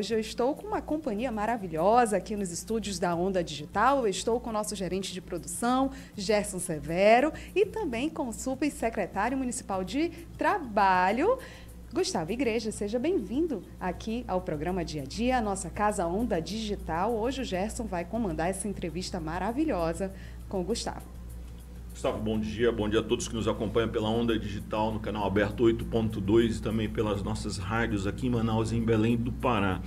hoje eu estou com uma companhia maravilhosa aqui nos estúdios da Onda Digital. Eu estou com o nosso gerente de produção, Gerson Severo, e também com o subsecretário municipal de Trabalho, Gustavo Igreja. Seja bem-vindo aqui ao programa Dia a Dia, a nossa casa Onda Digital. Hoje o Gerson vai comandar essa entrevista maravilhosa com o Gustavo. Gustavo, bom dia a todos que nos acompanham pela Onda Digital, no canal aberto 8.2 e também pelas nossas rádios aqui em Manaus e em Belém do Pará.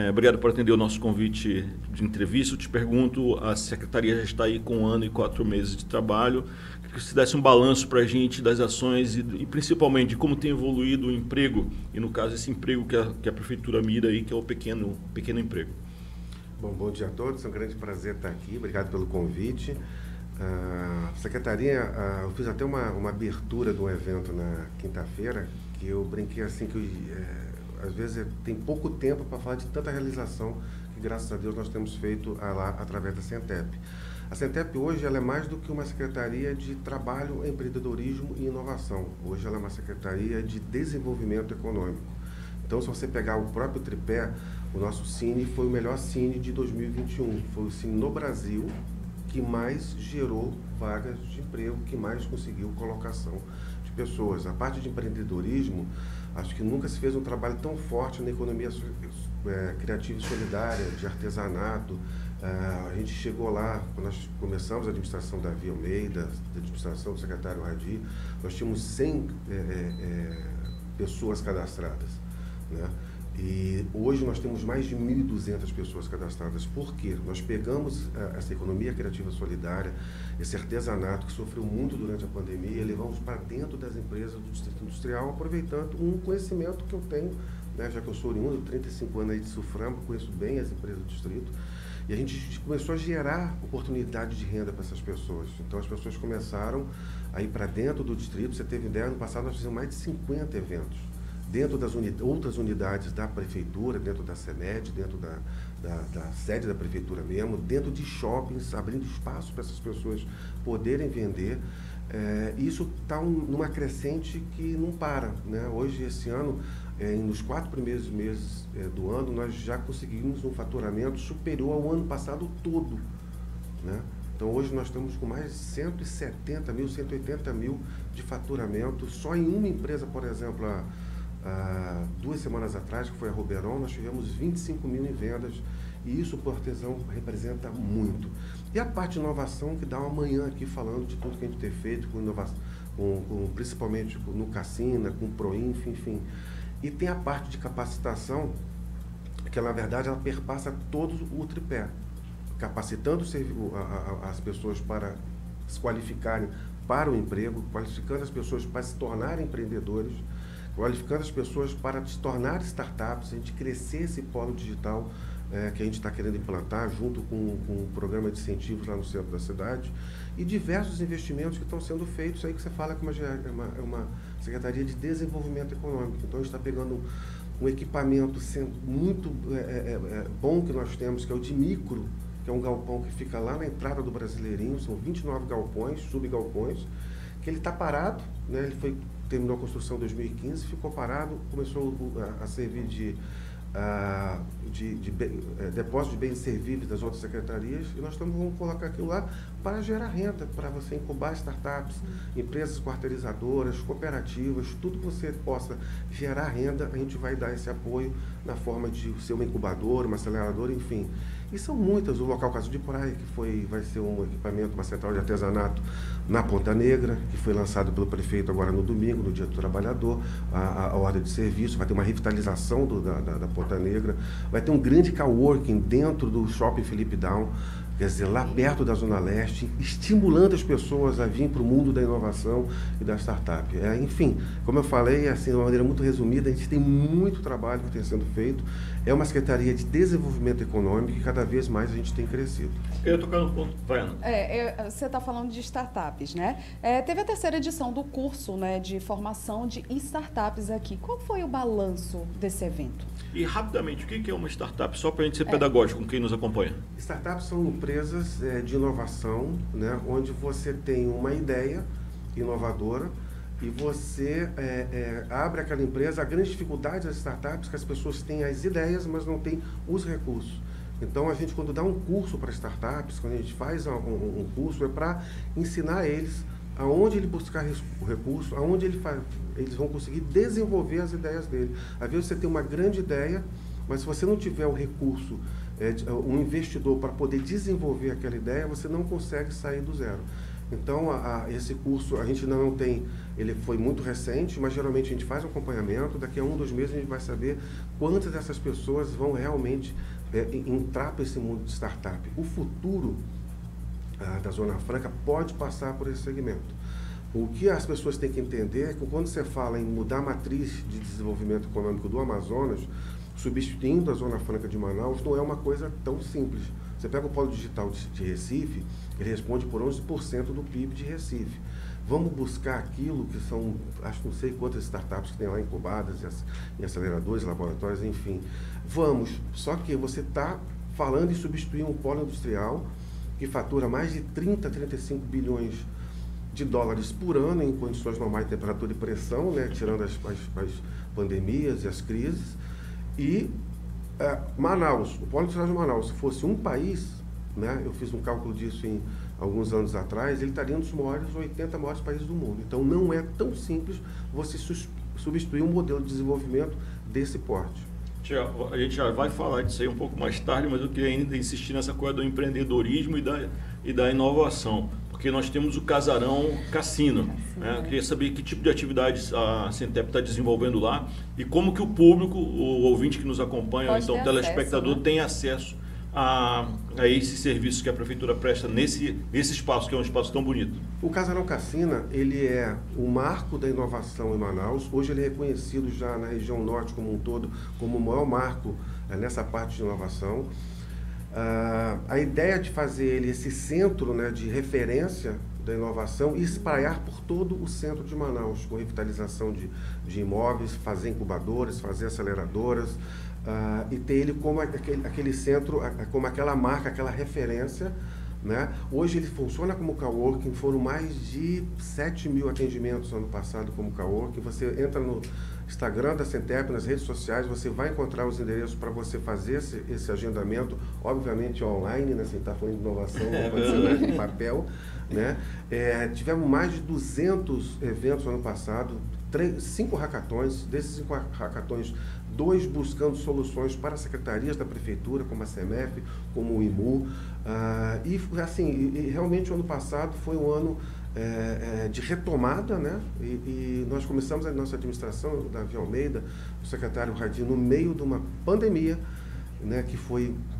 Obrigado por atender o nosso convite de entrevista. Eu te pergunto, a Secretaria já está aí com 1 ano e 4 meses de trabalho. Queria que você desse um balanço para a gente das ações e principalmente de como tem evoluído o emprego, e no caso esse emprego que a Prefeitura mira aí, que é o pequeno emprego. Bom dia a todos, é um grande prazer estar aqui, obrigado pelo convite. Secretaria, eu fiz até uma abertura de um evento na quinta-feira, que eu brinquei assim que às vezes tem pouco tempo para falar de tanta realização que graças a Deus nós temos feito lá através da Centep. A Centep hoje ela é mais do que uma secretaria de trabalho, empreendedorismo e inovação. Hoje ela é uma secretaria de desenvolvimento econômico. Então, se você pegar o próprio tripé, o nosso Cine foi o melhor Cine de 2021. Foi o Cine no Brasil que mais gerou vagas de emprego, que mais conseguiu colocação de pessoas. A parte de empreendedorismo, acho que nunca se fez um trabalho tão forte na economia criativa e solidária, de artesanato. A gente chegou lá, quando nós começamos a administração da Davi Almeida, a administração do secretário Radi, nós tínhamos 100 pessoas cadastradas, né? E hoje nós temos mais de 1.200 pessoas cadastradas. Por quê? Nós pegamos essa economia criativa solidária, esse artesanato que sofreu muito durante a pandemia, e levamos para dentro das empresas do Distrito Industrial, aproveitando um conhecimento que eu tenho, né, já que eu sou oriundo, 35 anos aí de Suframa, conheço bem as empresas do Distrito, e a gente começou a gerar oportunidade de renda para essas pessoas. Então as pessoas começaram a ir para dentro do Distrito. Você teve ideia, ano passado nós fizemos mais de 50 eventos. Dentro das outras unidades da Prefeitura, dentro da CEMED, dentro da sede da Prefeitura mesmo, dentro de shoppings, abrindo espaço para essas pessoas poderem vender. Isso está numa crescente que não para, né? Hoje, esse ano, nos 4 primeiros meses do ano, nós já conseguimos um faturamento superior ao ano passado todo, né? Então, hoje nós estamos com mais de 170 mil, 180 mil de faturamento. Só em uma empresa, por exemplo, 2 semanas atrás, que foi a Roberon, nós tivemos 25 mil em vendas, e isso para o artesão representa muito. E a parte de inovação, que dá uma manhã aqui falando de tudo que a gente tem feito, com inovação, principalmente no Cassina, com o Proinf, enfim. E tem a parte de capacitação, que na verdade ela perpassa todo o tripé, capacitando as pessoas para se qualificarem para o emprego, qualificando as pessoas para se tornarem empreendedores, qualificando as pessoas para se tornar startups, a gente crescer esse polo digital que a gente está querendo implantar, junto com o programa de incentivos lá no centro da cidade, e diversos investimentos que estão sendo feitos aí, que você fala que é uma Secretaria de Desenvolvimento Econômico. Então, a gente está pegando um equipamento muito bom que nós temos, que é o de micro, que é um galpão que fica lá na entrada do Brasileirinho. São 29 galpões, subgalpões, que ele está parado, né? Ele terminou a construção em 2015, ficou parado, começou a servir de depósito de bens servíveis das outras secretarias, e nós vamos colocar aquilo lá para gerar renda, para você incubar startups, empresas quarteirizadoras, cooperativas, tudo que você possa gerar renda, a gente vai dar esse apoio na forma de ser uma incubadora, uma aceleradora, enfim. E são muitas. O local Caso de Praia, que vai ser um equipamento, uma central de artesanato na Ponta Negra, que foi lançado pelo prefeito agora no domingo, no Dia do Trabalhador, a ordem de serviço. Vai ter uma revitalização da Ponta Negra, vai ter um grande coworking dentro do Shopping Felipe Down, quer dizer, lá perto da Zona Leste, estimulando as pessoas a vir para o mundo da inovação e da startup. Enfim, como eu falei, assim, de uma maneira muito resumida, a gente tem muito trabalho que tem sendo feito. É uma Secretaria de Desenvolvimento Econômico, e cada vez mais a gente tem crescido. Eu ia tocar no ponto, vai, Ana. Você está falando de startups, né? Teve a 3ª edição do curso, né, de formação de startups aqui. Qual foi o balanço desse evento? E rapidamente, o que é uma startup? Só para a gente ser pedagógico com quem nos acompanha. Startups são empresas de inovação, né, onde você tem uma ideia inovadora e você abre aquela empresa. A grande dificuldade das startups é que as pessoas têm as ideias, mas não têm os recursos. Então, a gente, quando dá um curso para startups, quando a gente faz um curso, é para ensinar eles aonde ele buscar o recurso, aonde eles vão conseguir desenvolver as ideias dele. Às vezes você tem uma grande ideia, mas se você não tiver o recurso, um investidor para poder desenvolver aquela ideia, você não consegue sair do zero. Então, esse curso a gente ainda não tem, ele foi muito recente, mas geralmente a gente faz um acompanhamento, daqui a 1, 2 meses a gente vai saber quantas dessas pessoas vão realmente entrar para esse mundo de startup. O futuro da Zona Franca pode passar por esse segmento. O que as pessoas têm que entender é que quando você fala em mudar a matriz de desenvolvimento econômico do Amazonas, substituindo a Zona Franca de Manaus, não é uma coisa tão simples. Você pega o Polo Digital de Recife, ele responde por 11% do PIB de Recife. Vamos buscar aquilo que são, acho que não sei quantas startups que tem lá incubadas, em aceleradores, laboratórios, enfim. Vamos, só que você está falando em substituir um polo industrial que fatura mais de 30, 35 bilhões de dólares por ano em condições normais de temperatura e pressão, né, tirando as pandemias e as crises. E Manaus, o polo industrial de Manaus, se fosse um país, né, eu fiz um cálculo disso em alguns anos atrás, ele estaria nos 80 maiores países do mundo. Então não é tão simples você substituir um modelo de desenvolvimento desse porte. A gente já vai falar disso aí um pouco mais tarde, mas eu queria ainda insistir nessa coisa do empreendedorismo e da inovação, porque nós temos o Casarão Cassina. Né? Eu queria saber que tipo de atividades a Centep está desenvolvendo lá e como que o público, o ouvinte que nos acompanha, ou então o telespectador, tem acesso a esses serviços que a Prefeitura presta nesse espaço, que é um espaço tão bonito. O Casarão Cassina, ele é o marco da inovação em Manaus. Hoje ele é reconhecido já na região norte como um todo, como o maior marco nessa parte de inovação. A ideia de fazer ele esse centro, né, de referência da inovação e espalhar por todo o centro de Manaus, com revitalização de imóveis, fazer incubadoras, fazer aceleradoras, e ter ele como aquele centro, como aquela marca, aquela referência, né? Hoje ele funciona como coworking, foram mais de 7 mil atendimentos no ano passado como coworking. Você entra no Instagram da Centep, nas redes sociais, você vai encontrar os endereços para você fazer esse agendamento, obviamente online, né? Você está falando de inovação, não pode ser em papel, né? Tivemos mais de 200 eventos no ano passado, 5 hackathons. Desses 5 hackathons, 2 buscando soluções para secretarias da Prefeitura, como a CEMEF, como o IMU. E realmente o ano passado foi um ano de retomada, né? E nós começamos a nossa administração, Davi Almeida, o secretário Radinho, no meio de uma pandemia, né, que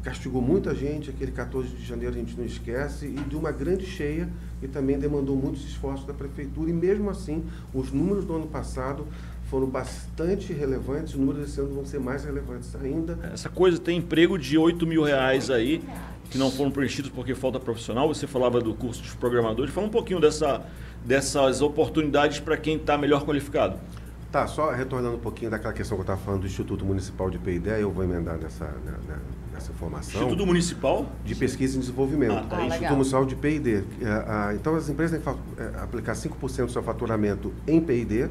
castigou muita gente. Aquele 14 de janeiro a gente não esquece, e de uma grande cheia, e também demandou muitos esforços da Prefeitura, e mesmo assim os números do ano passado foram bastante relevantes, os números desse ano vão ser mais relevantes ainda. Essa coisa, tem emprego de R$8 mil aí, que não foram preenchidos porque falta profissional. Você falava do curso dos programadores, fala um pouquinho dessas oportunidades para quem está melhor qualificado. Tá, só retornando um pouquinho daquela questão que eu estava falando do Instituto Municipal de P&D, eu vou emendar nessa informação. Instituto Municipal? De Pesquisa e Desenvolvimento. Instituto Municipal de P&D. Então, as empresas têm que aplicar 5% do seu faturamento em P&D,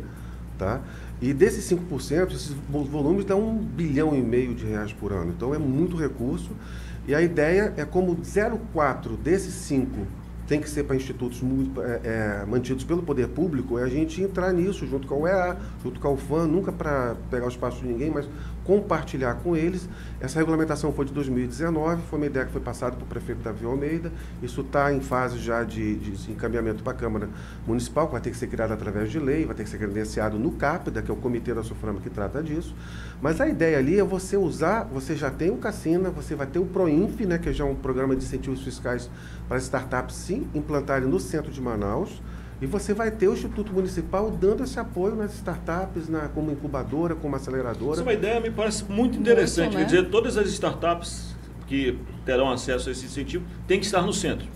tá? E desses 5%, esses volumes dão R$1,5 bilhão de por ano. Então, é muito recurso. E a ideia é, como 0,4 desses 5 tem que ser para institutos mantidos pelo poder público, é a gente entrar nisso junto com a UEA, junto com a UFAM, nunca para pegar o espaço de ninguém, mas compartilhar com eles. Essa regulamentação foi de 2019, foi uma ideia que foi passada para o prefeito Davi Almeida. Isso está em fase já de encaminhamento para a Câmara Municipal, que vai ter que ser criada através de lei, vai ter que ser credenciado no CAPDA, que é o Comitê da SUFRAMA que trata disso. Mas a ideia ali é você usar, você já tem o Cassina, você vai ter o PROINF, né, que já é um programa de incentivos fiscais para startups sim implantarem no centro de Manaus, e você vai ter o Instituto Municipal dando esse apoio nas startups, como incubadora, como aceleradora. Essa é uma ideia, me parece muito interessante. Quer dizer, todas as startups que terão acesso a esse incentivo têm que estar no centro.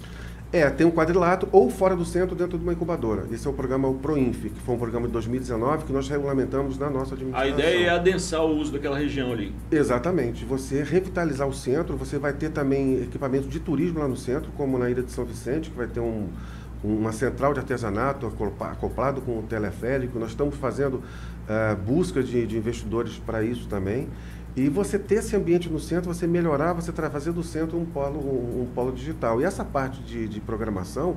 Tem um quadrilátero ou fora do centro, dentro de uma incubadora. Esse é o programa PROINF, que foi um programa de 2019 que nós regulamentamos na nossa administração. A ideia é adensar o uso daquela região ali. Exatamente. Você revitalizar o centro, você vai ter também equipamento de turismo lá no centro, como na Ilha de São Vicente, que vai ter um uma central de artesanato acoplado com o teleférico. Nós estamos fazendo busca de investidores para isso também. E você ter esse ambiente no centro, você melhorar, você fazer do centro um polo digital. E essa parte de programação,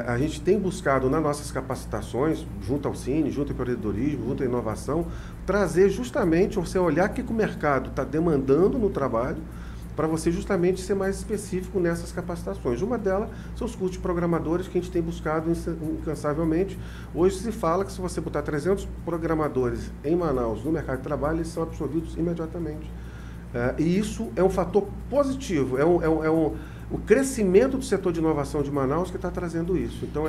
a gente tem buscado nas nossas capacitações, junto ao Cine, junto ao empreendedorismo, junto à inovação, trazer justamente, você olhar o que o mercado está demandando no trabalho, para você justamente ser mais específico nessas capacitações. Uma delas são os cursos de programadores que a gente tem buscado incansavelmente. Hoje se fala que se você botar 300 programadores em Manaus no mercado de trabalho, eles são absorvidos imediatamente. E isso é um fator positivo, o crescimento do setor de inovação de Manaus que está trazendo isso. Então,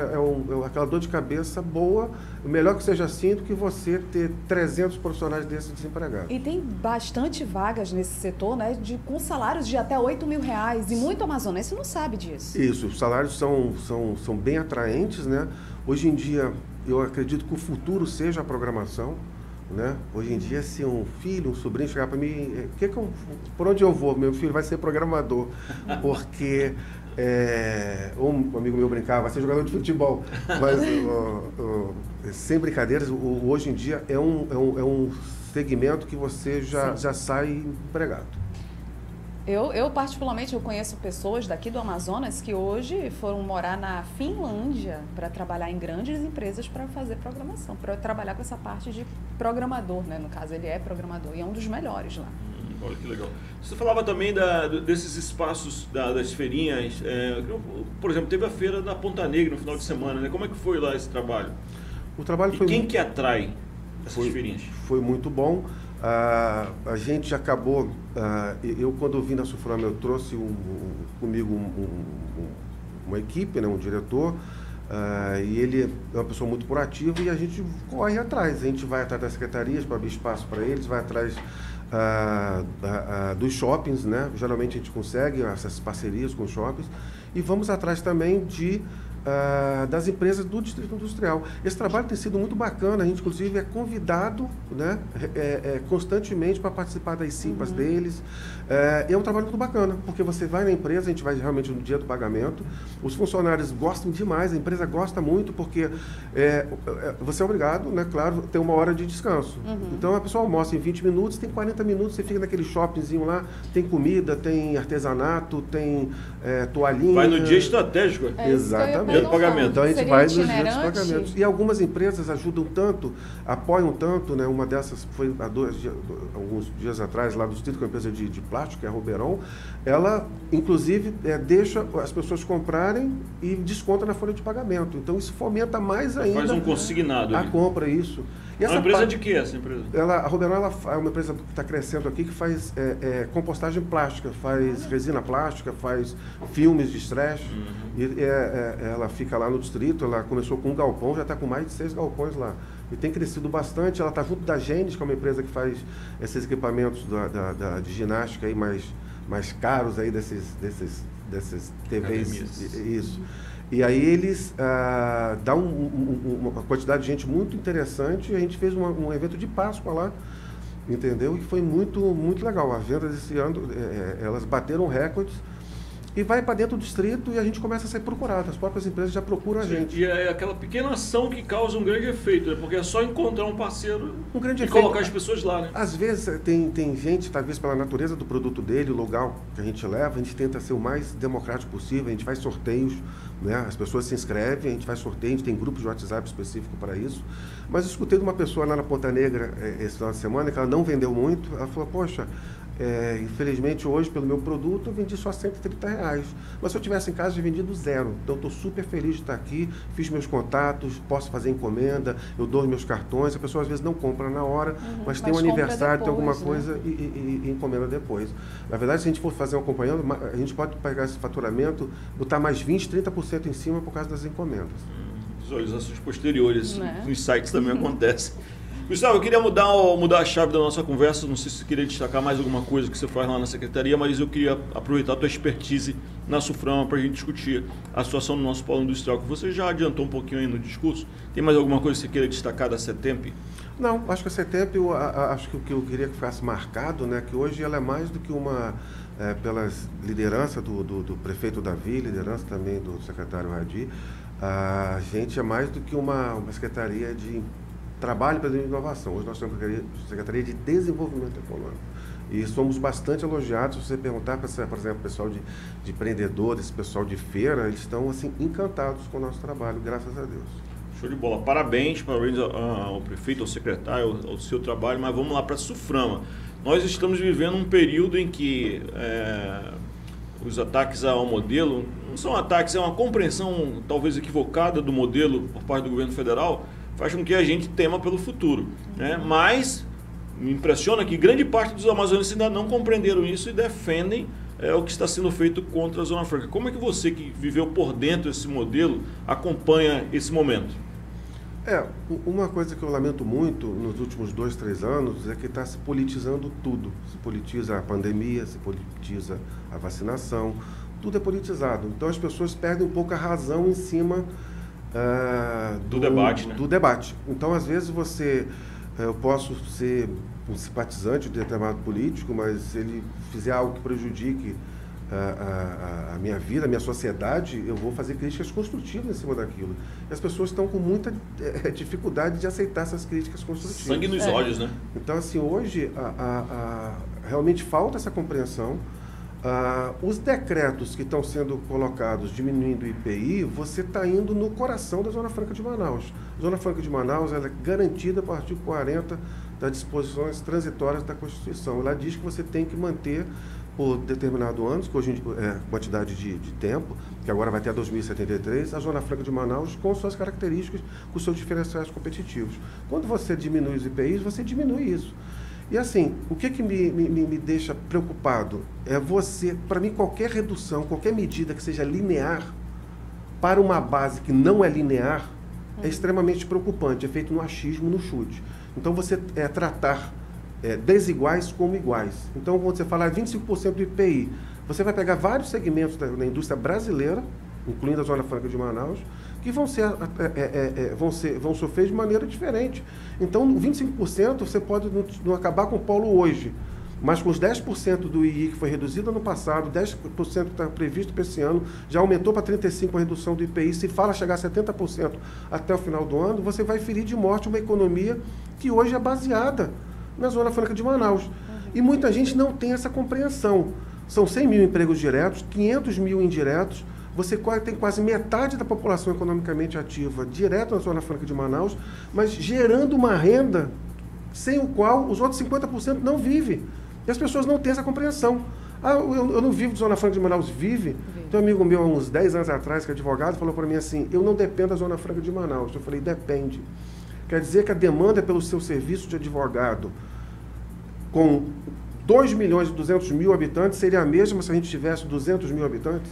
aquela dor de cabeça boa, melhor que seja assim do que você ter 300 profissionais desses desempregados. E tem bastante vagas nesse setor, né, com salários de até R$8 mil, e muito amazonense não sabe disso. Isso, os salários são bem atraentes, né? Hoje em dia, eu acredito que o futuro seja a programação. Né? Hoje em dia, se um filho, um sobrinho chegar para mim, por onde eu vou? Meu filho vai ser programador, porque um amigo meu brincava, vai ser jogador de futebol, mas sem brincadeiras, hoje em dia é um segmento que você já sai empregado. Eu particularmente, eu conheço pessoas daqui do Amazonas que hoje foram morar na Finlândia para trabalhar em grandes empresas para fazer programação, para trabalhar com essa parte de programador, né? No caso, ele é programador e é um dos melhores lá. Olha que legal. Você falava também desses espaços das feirinhas. Por exemplo, teve a feira da Ponta Negra no final de semana, né? Como é que foi lá esse trabalho? O trabalho foi quem que atrai essas feirinhas? Foi muito bom. A gente acabou, eu quando vim da Suframa, eu trouxe comigo uma equipe, né, um diretor, e ele é uma pessoa muito proativa e a gente corre atrás, a gente vai atrás das secretarias para abrir espaço para eles, vai atrás dos shoppings, né? Geralmente a gente consegue essas parcerias com os shoppings e vamos atrás também das empresas do Distrito Industrial. Esse trabalho tem sido muito bacana, a gente inclusive é convidado, né, constantemente para participar das CIPAs deles. É um trabalho muito bacana, porque você vai na empresa, a gente vai realmente no dia do pagamento, os funcionários gostam demais, a empresa gosta muito, porque você é obrigado, né, claro, ter uma hora de descanso. Então a pessoa almoça em 20 minutos, tem 40 minutos, você fica naquele shoppingzinho lá, tem comida, tem artesanato, tem toalhinha. Vai no dia estratégico. Exatamente. Dia do pagamento. Então a gente vai nos dias de pagamentos. E algumas empresas ajudam tanto, apoiam tanto, né? Uma dessas foi alguns dias atrás, lá do distrito, com a empresa de plástico, que é a Ruberon. Ela, inclusive, deixa as pessoas comprarem e desconta na folha de pagamento. Então isso fomenta mais ainda. Faz um consignado. A compra, isso. E essa empresa de que é essa empresa? A Ruberon é uma empresa que está crescendo aqui, que faz compostagem plástica, faz resina plástica, faz filmes de estresse. E ela fica lá no distrito, ela começou com um galpão, já está com mais de 6 galpões lá. E tem crescido bastante. Ela está junto da Genes, que é uma empresa que faz esses equipamentos de ginástica aí mais caros aí desses TVs. Isso. E aí eles dão uma quantidade de gente muito interessante. A gente fez um evento de Páscoa lá, entendeu? E foi muito, muito legal. A venda desse ano, elas bateram recordes. E vai para dentro do distrito e a gente começa a ser procurado. As próprias empresas já procuram a gente. E é aquela pequena ação que causa um grande efeito, né? Porque é só encontrar um parceiro e colocar as pessoas lá, né? Às vezes tem gente, talvez pela natureza do produto dele, o lugar que a gente leva, a gente tenta ser o mais democrático possível, a gente faz sorteios, né? As pessoas se inscrevem, a gente faz sorteio, a gente tem grupos de WhatsApp específico para isso. Mas eu escutei de uma pessoa lá na Ponta Negra esse final de semana, que ela não vendeu muito, ela falou, poxa, infelizmente hoje pelo meu produto eu vendi só R$130, mas se eu tivesse em casa eu vendido zero. Então estou super feliz de estar aqui, fiz meus contatos, posso fazer encomenda, eu dou os meus cartões, a pessoa às vezes não compra na hora, mas tem um aniversário, tem alguma coisa e encomenda depois. Na verdade, se a gente for fazer um acompanhando, a gente pode pegar esse faturamento, botar mais 20%, 30% em cima por causa das encomendas. Visualizações posteriores nos sites também acontecem. Gustavo, eu queria mudar a chave da nossa conversa, não sei se você queria destacar mais alguma coisa que você faz lá na Secretaria, mas eu queria aproveitar a tua expertise na Suframa para a gente discutir a situação do nosso polo industrial, que você já adiantou um pouquinho aí no discurso. Tem mais alguma coisa que você queira destacar da CETEMP? Não, acho que a CETEMP, acho que o que eu queria que ficasse marcado, né, que hoje ela é mais do que uma, pela liderança do prefeito Davi, liderança também do secretário Radi, A gente é mais do que uma Secretaria de Trabalho, Empreendedorismo e Inovação. Hoje nós temos uma Secretaria de Desenvolvimento Econômico. E somos bastante elogiados. Se você perguntar, por exemplo, pessoal de empreendedores, pessoal de feira, eles estão assim, encantados com o nosso trabalho, graças a Deus. Show de bola. Parabéns ao prefeito, ao secretário, ao seu trabalho, mas vamos lá para a SUFRAMA. Nós estamos vivendo um período em que os ataques ao modelo não são ataques, é uma compreensão talvez equivocada do modelo por parte do governo federal, faz com que a gente tema pelo futuro, né? Mas me impressiona que grande parte dos amazonenses ainda não compreenderam isso e defendem o que está sendo feito contra a Zona Franca. Como é que você, que viveu por dentro esse modelo, acompanha esse momento? Uma coisa que eu lamento muito nos últimos 2, 3 anos é que está se politizando tudo. Se politiza a pandemia, se politiza a vacinação, tudo é politizado. Então as pessoas perdem um pouco a razão em cima do debate, né? Do debate. Então, às vezes, eu posso ser um simpatizante de determinado político, mas se ele fizer algo que prejudique a minha vida, a minha sociedade, eu vou fazer críticas construtivas em cima daquilo. E as pessoas estão com muita dificuldade de aceitar essas críticas construtivas. Sangue nos olhos, né? Então, assim, hoje, realmente falta essa compreensão. Os decretos que estão sendo colocados diminuindo o IPI, você está indo no coração da Zona Franca de Manaus. A Zona Franca de Manaus ela é garantida para o artigo 40 das disposições transitórias da Constituição. Ela diz que você tem que manter por determinado ano, que hoje é quantidade de tempo, que agora vai até 2073, a Zona Franca de Manaus com suas características, com seus diferenciais competitivos. Quando você diminui os IPIs, você diminui isso. E assim, o que me deixa preocupado é para mim, qualquer redução, qualquer medida que seja linear para uma base que não é linear, é extremamente preocupante, é feito no achismo, no chute. Então, você tratar desiguais como iguais. Então, quando você falar 25% do IPI, você vai pegar vários segmentos da indústria brasileira, incluindo a Zona Franca de Manaus, que vão sofrer de maneira diferente. Então, 25% você pode não acabar com o polo hoje, mas com os 10% do II que foi reduzido ano passado, 10% que está previsto para esse ano, já aumentou para 35% a redução do IPI, se fala chegar a 70% até o final do ano, você vai ferir de morte uma economia que hoje é baseada na Zona Franca de Manaus. E muita gente não tem essa compreensão. São 100 mil empregos diretos, 500 mil indiretos, você tem quase metade da população economicamente ativa direto na Zona Franca de Manaus, mas gerando uma renda sem o qual os outros 50% não vivem. E as pessoas não têm essa compreensão. Eu não vivo de Zona Franca de Manaus, vive. Tem um amigo meu, há uns 10 anos atrás, que é advogado, falou para mim assim, eu não dependo da Zona Franca de Manaus. Eu falei, depende. Quer dizer que a demanda pelo seu serviço de advogado com 2.200.000 habitantes seria a mesma se a gente tivesse 200 mil habitantes?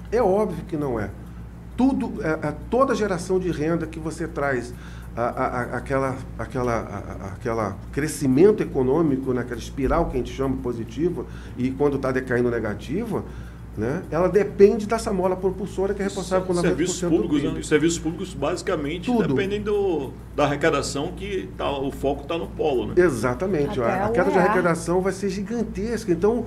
É óbvio que não é. Toda geração de renda que você traz, aquela crescimento econômico, naquela espiral que a gente chama positiva, e quando está decaindo negativa, né, ela depende dessa mola propulsora que é responsável por 90% do PIB. Serviços públicos, basicamente, dependem da arrecadação, que o foco está no polo. Né? Exatamente. A queda de arrecadação vai ser gigantesca. Então,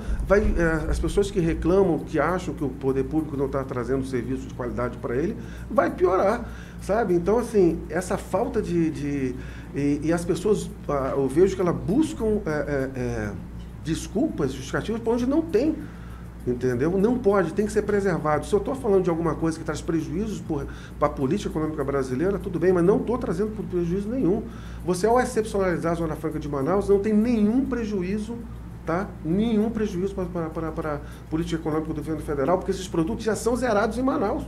as pessoas que reclamam, que acham que o poder público não está trazendo serviço de qualidade para ele, vai piorar. Sabe? Então, assim, essa falta e as pessoas, eu vejo que elas buscam desculpas, justificativas, para onde não tem. Entendeu? Não pode, tem que ser preservado. Se eu estou falando de alguma coisa que traz prejuízos para a política econômica brasileira, tudo bem, mas não estou trazendo prejuízo nenhum. Você, ao excepcionalizar a Zona Franca de Manaus, não tem nenhum prejuízo, tá? Nenhum prejuízo para a política econômica do governo federal, porque esses produtos já são zerados em Manaus.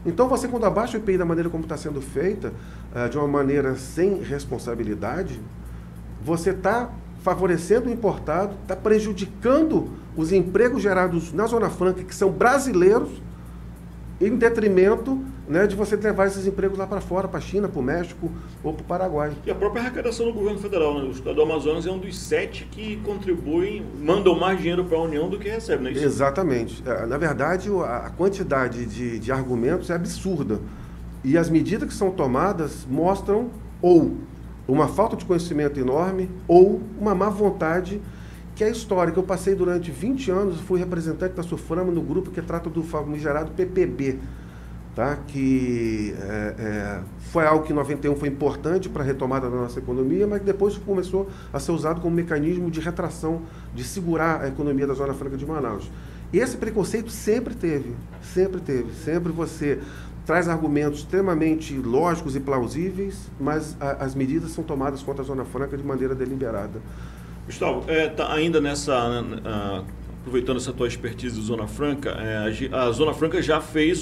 Então, você, quando abaixa o IPI da maneira como está sendo feita, de uma maneira sem responsabilidade, você está favorecendo o importado, está prejudicando os empregos gerados na Zona Franca, que são brasileiros, em detrimento, né, de você levar esses empregos lá para fora, para a China, para o México ou para o Paraguai. E a própria arrecadação do governo federal, né? O estado do Amazonas é um dos 7 que contribuem, mandam mais dinheiro para a União do que recebem, não é isso? Exatamente. Na verdade, a quantidade de argumentos é absurda. E as medidas que são tomadas mostram ou uma falta de conhecimento enorme ou uma má vontade, que é histórica. Eu passei durante 20 anos, fui representante da SUFRAMA no grupo que trata do famigerado PPB, tá? Que foi algo que em 91 foi importante para a retomada da nossa economia, mas depois começou a ser usado como mecanismo de retração, de segurar a economia da Zona Franca de Manaus. E esse preconceito sempre teve. Sempre você traz argumentos extremamente lógicos e plausíveis, mas as medidas são tomadas contra a Zona Franca de maneira deliberada. Gustavo, ainda aproveitando essa tua expertise de Zona Franca, a Zona Franca já fez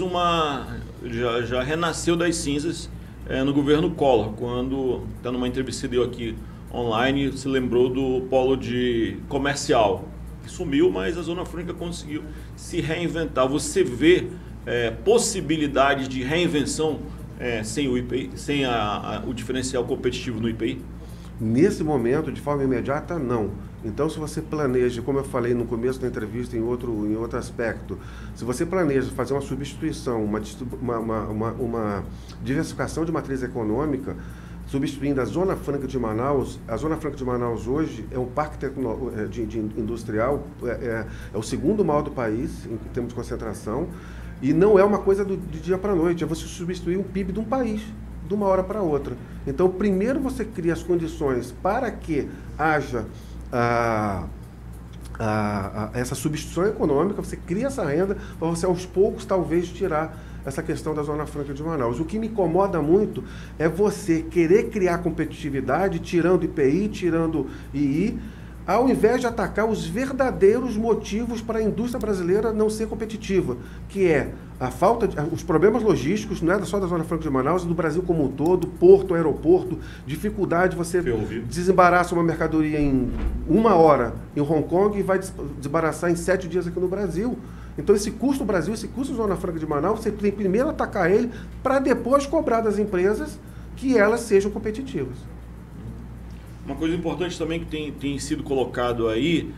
já renasceu das cinzas no governo Collor, quando, está numa entrevista que deu aqui online, se lembrou do polo comercial, que sumiu, mas a Zona Franca conseguiu se reinventar. Você vê possibilidades de reinvenção sem o IPI, sem o diferencial competitivo no IPI? Nesse momento, de forma imediata, não. Então, se você planeja, como eu falei no começo da entrevista, em outro aspecto, se você planeja fazer uma substituição, uma diversificação de matriz econômica, substituindo a Zona Franca de Manaus hoje é um parque industrial, é o segundo maior do país, em termos de concentração, e não é uma coisa de dia para a noite, é você substituir o PIB de um país, de uma hora para outra. Então, primeiro você cria as condições para que haja essa substituição econômica, você cria essa renda para você, aos poucos, talvez tirar essa questão da Zona Franca de Manaus. O que me incomoda muito é você querer criar competitividade, tirando IPI, tirando II, ao invés de atacar os verdadeiros motivos para a indústria brasileira não ser competitiva, que é os problemas logísticos, não é só da Zona Franca de Manaus, do Brasil como um todo, porto, aeroporto, dificuldade de você desembaraçar uma mercadoria em 1 hora em Hong Kong e vai desembaraçar em 7 dias aqui no Brasil. Então esse custo do Brasil, esse custo da Zona Franca de Manaus, você tem primeiro atacar ele para depois cobrar das empresas que elas sejam competitivas. Uma coisa importante também que tem sido colocado aí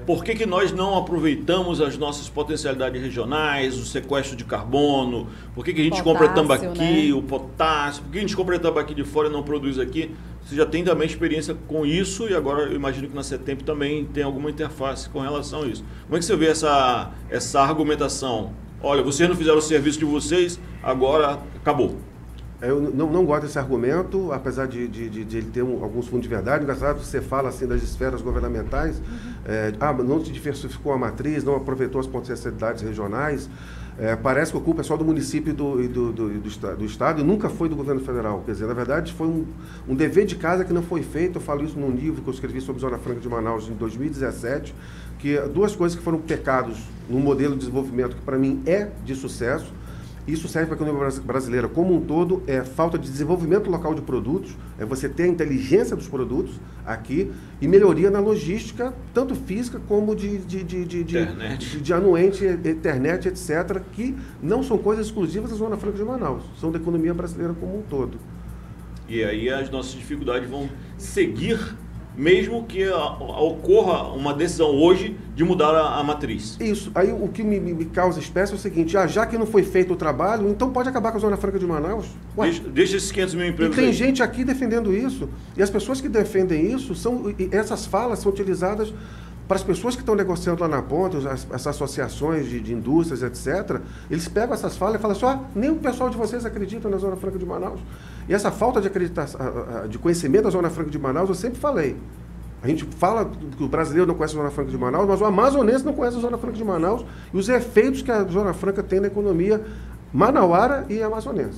por que nós não aproveitamos as nossas potencialidades regionais, o sequestro de carbono, por que a gente compra tambaqui, né? O potássio, por que a gente compra tambaqui de fora e não produz aqui? Você já tem também experiência com isso e agora eu imagino que na CETEMP também tem alguma interface com relação a isso. Como é que você vê essa argumentação? Olha, vocês não fizeram o serviço de vocês, agora acabou. Eu não gosto desse argumento, apesar de ele ter alguns fundos de verdade. Engraçado, você fala assim das esferas governamentais, não se diversificou a matriz, não aproveitou as potencialidades regionais. Parece que a culpa é só do município e do Estado e nunca foi do governo federal. Quer dizer, na verdade, foi um dever de casa que não foi feito. Eu falo isso num livro que eu escrevi sobre Zona Franca de Manaus em 2017, que duas coisas que foram pecados no modelo de desenvolvimento que, para mim, é de sucesso. Isso serve para a economia brasileira como um todo, falta de desenvolvimento local de produtos, você ter a inteligência dos produtos aqui e melhoria na logística, tanto física como de anuente, internet, etc., que não são coisas exclusivas da Zona Franca de Manaus, são da economia brasileira como um todo. E aí as nossas dificuldades vão seguir, mesmo que ocorra uma decisão hoje de mudar a matriz. Isso. Aí o que me causa espécie é o seguinte, já que não foi feito o trabalho, então pode acabar com a Zona Franca de Manaus? Deixa esses 500 mil empregos. E tem gente aqui defendendo isso. E as pessoas que defendem isso, essas falas são utilizadas para as pessoas que estão negociando lá na ponta, as associações de indústrias, etc., eles pegam essas falas e falam assim, nem o pessoal de vocês acredita na Zona Franca de Manaus. E essa falta de acreditação, de conhecimento da Zona Franca de Manaus, eu sempre falei. A gente fala que o brasileiro não conhece a Zona Franca de Manaus, mas o amazonense não conhece a Zona Franca de Manaus e os efeitos que a Zona Franca tem na economia manauara e amazonense.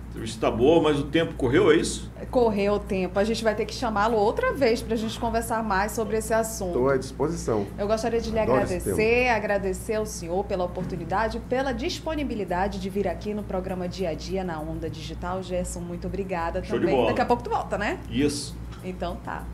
A entrevista está boa, mas o tempo correu, é isso? Correu o tempo. A gente vai ter que chamá-lo outra vez para a gente conversar mais sobre esse assunto. Estou à disposição. Eu gostaria de lhe agradecer ao senhor pela oportunidade, pela disponibilidade de vir aqui no programa Dia a Dia na Onda Digital. Gerson, muito obrigada também. Daqui a pouco tu volta, né? Isso. Então tá.